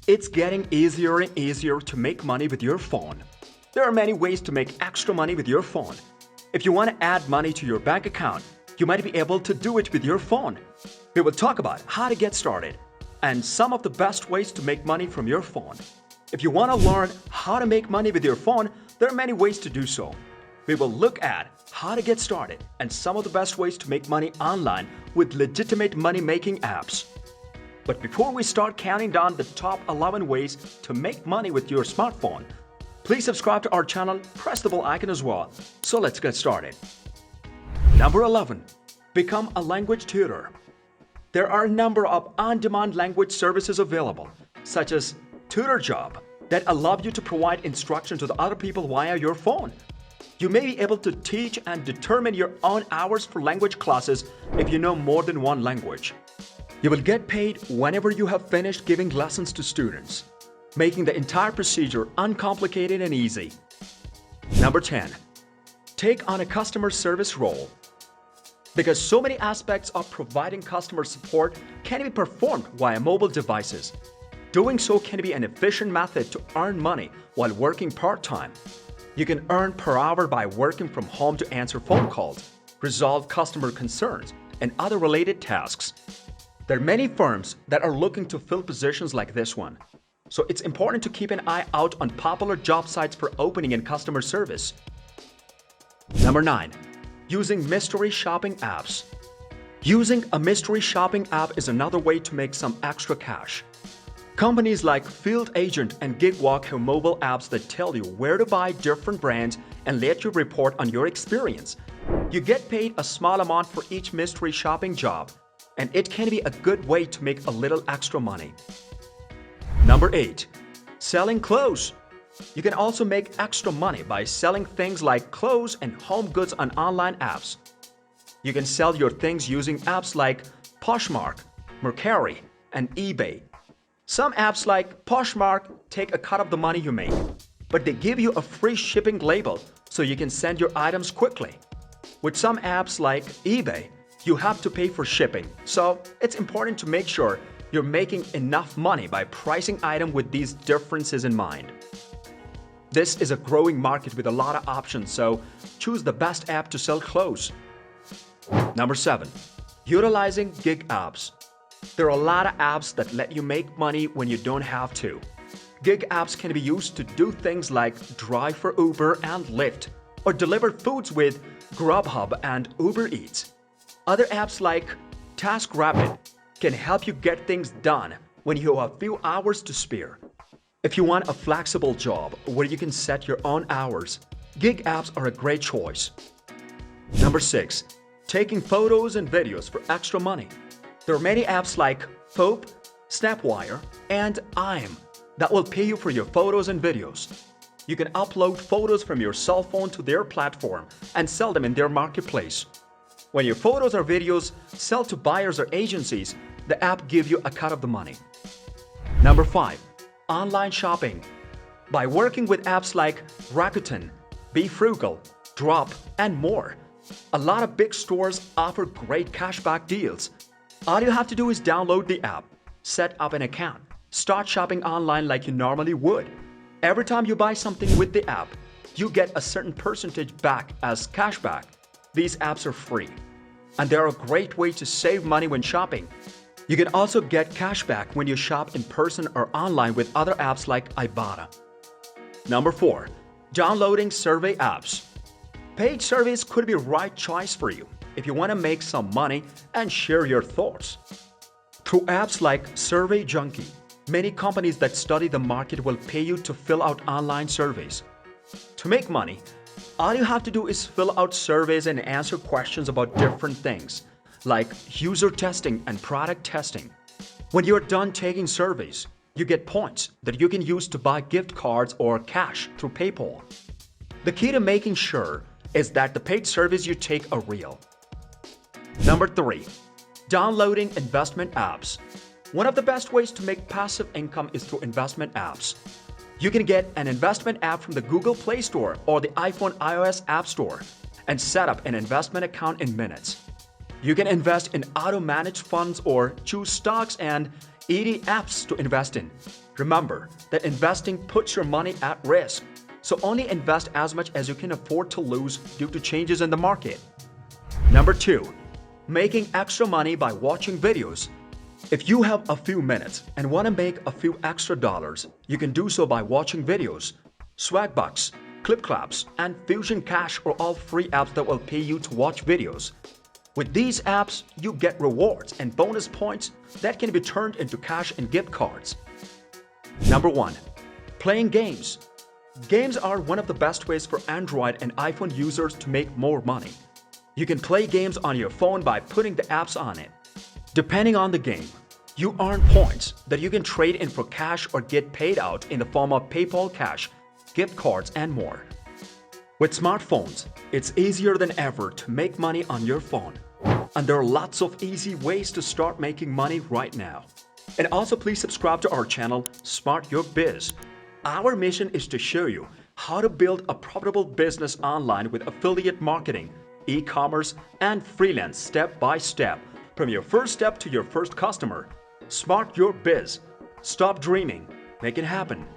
It's getting easier and easier to make money with your phone. There are many ways to make extra money with your phone. If you want to add money to your bank account, you might be able to do it with your phone. We will talk about how to get started and some of the best ways to make money from your phone. If you want to learn how to make money with your phone, there are many ways to do so. We will look at how to get started and some of the best ways to make money online with legitimate money-making apps. But before we start counting down the top 11 ways to make money with your smartphone, please subscribe to our channel, press the bell icon as well. So let's get started. Number 11. Become a language tutor. There are a number of on-demand language services available, such as Tutor Job, that allow you to provide instruction to the other people via your phone. You may be able to teach and determine your own hours for language classes if you know more than one language. You will get paid whenever you have finished giving lessons to students, making the entire procedure uncomplicated and easy. Number 10. Take on a customer service role. Because so many aspects of providing customer support can be performed via mobile devices, doing so can be an efficient method to earn money while working part-time. You can earn per hour by working from home to answer phone calls, resolve customer concerns, and other related tasks. There are many firms that are looking to fill positions like this one, so it's important to keep an eye out on popular job sites for opening in customer service. Number 9. Using mystery shopping apps. Using a mystery shopping app is another way to make some extra cash. Companies like Field Agent and GigWalk have mobile apps that tell you where to buy different brands and let you report on your experience. You get paid a small amount for each mystery shopping job, and it can be a good way to make a little extra money. Number 8. Selling clothes. You can also make extra money by selling things like clothes and home goods on online apps. You can sell your things using apps like Poshmark, Mercari, and eBay. Some apps like Poshmark take a cut of the money you make, but they give you a free shipping label so you can send your items quickly. With some apps like eBay, you have to pay for shipping, so it's important to make sure you're making enough money by pricing items with these differences in mind. This is a growing market with a lot of options, so choose the best app to sell clothes. Number 7. Utilizing gig apps. There are a lot of apps that let you make money when you don't have to. Gig apps can be used to do things like drive for Uber and Lyft, or deliver foods with Grubhub and Uber Eats. Other apps like TaskRabbit can help you get things done when you have a few hours to spare. If you want a flexible job where you can set your own hours, gig apps are a great choice. Number 6. Taking photos and videos for extra money. There are many apps like Fope, Snapwire, and IM that will pay you for your photos and videos. You can upload photos from your cell phone to their platform and sell them in their marketplace. When your photos or videos sell to buyers or agencies, the app gives you a cut of the money. Number 5. Online shopping. By working with apps like Rakuten, Be Frugal, Drop, and more, a lot of big stores offer great cashback deals. All you have to do is download the app, set up an account, start shopping online like you normally would. Every time you buy something with the app, you get a certain percentage back as cashback. These apps are free, and they're a great way to save money when shopping. You can also get cashback when you shop in person or online with other apps like Ibotta. Number 4. Downloading survey apps. Paid surveys could be the right choice for you if you want to make some money and share your thoughts. Through apps like Survey Junkie, many companies that study the market will pay you to fill out online surveys. To make money, all you have to do is fill out surveys and answer questions about different things, like user testing and product testing. When you're done taking surveys, you get points that you can use to buy gift cards or cash through PayPal. The key to making sure is that the paid surveys you take are real. Number 3. Downloading investment apps. One of the best ways to make passive income is through investment apps. You can get an investment app from the Google Play Store or the iPhone iOS App Store and set up an investment account in minutes. You can invest in auto-managed funds or choose stocks and 80 apps to invest in. Remember that investing puts your money at risk, so only invest as much as you can afford to lose due to changes in the market. Number 2. Making extra money by watching videos. If you have a few minutes and want to make a few extra dollars, you can do so by watching videos. Swagbucks, ClipClaps, and Fusion Cash are all free apps that will pay you to watch videos. With these apps, you get rewards and bonus points that can be turned into cash and gift cards. Number 1. Playing games. Games are one of the best ways for Android and iPhone users to make more money. You can play games on your phone by putting the apps on it. Depending on the game, you earn points that you can trade in for cash or get paid out in the form of PayPal Cash, gift cards, and more. With smartphones, it's easier than ever to make money on your phone. And there are lots of easy ways to start making money right now. And also please subscribe to our channel, SmartYourBiz. Our mission is to show you how to build a profitable business online with affiliate marketing, e-commerce, and freelance step by step, from your first step to your first customer. SmartYourBiz. Stop dreaming. Make it happen.